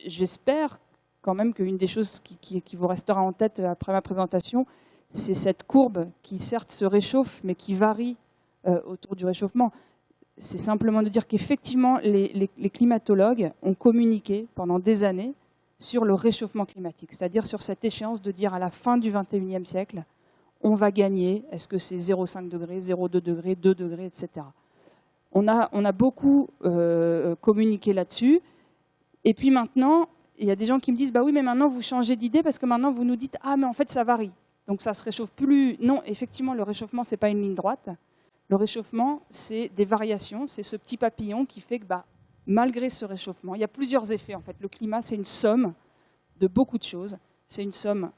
j'espère quand même qu'une des choses qui vous restera en tête après ma présentation, c'est cette courbe qui certes se réchauffe, mais qui varie autour du réchauffement. C'est simplement de dire qu'effectivement, les climatologues ont communiqué pendant des années sur le réchauffement climatique, c'est-à-dire sur cette échéance de dire à la fin du XXIe siècle, on va gagner, est-ce que c'est 0,5 degrés, 0,2 degrés, 2 degrés, etc. On a beaucoup communiqué là-dessus. Et puis maintenant, il y a des gens qui me disent, bah oui, mais maintenant vous changez d'idée parce que maintenant vous nous dites, ah mais en fait ça varie. Donc ça se réchauffe plus. Non, effectivement, le réchauffement, ce n'est pas une ligne droite. Le réchauffement, c'est des variations, c'est ce petit papillon qui fait que malgré ce réchauffement, il y a plusieurs effets en fait. Le climat, c'est une somme de beaucoup de choses. C'est une somme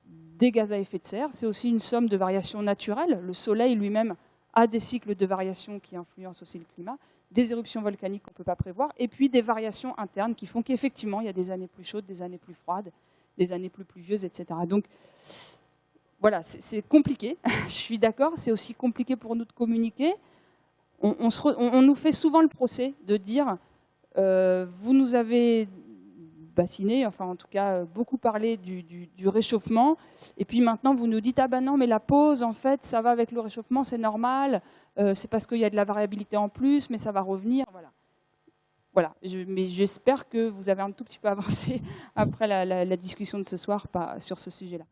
des gaz à effet de serre, c'est aussi une somme de variations naturelles. Le soleil lui-même a des cycles de variations qui influencent aussi le climat, des éruptions volcaniques qu'on ne peut pas prévoir, et puis des variations internes qui font qu'effectivement, il y a des années plus chaudes, des années plus froides, des années plus pluvieuses, etc. Donc, voilà, c'est compliqué, je suis d'accord, c'est aussi compliqué pour nous de communiquer. On nous fait souvent le procès de dire vous nous avez bassiné, enfin en tout cas beaucoup parlé du réchauffement, et puis maintenant vous nous dites ah ben non mais la pause en fait ça va avec le réchauffement, c'est normal, c'est parce qu'il y a de la variabilité en plus, mais ça va revenir, voilà. Mais j'espère que vous avez un tout petit peu avancé après la discussion de ce soir sur ce sujet-là.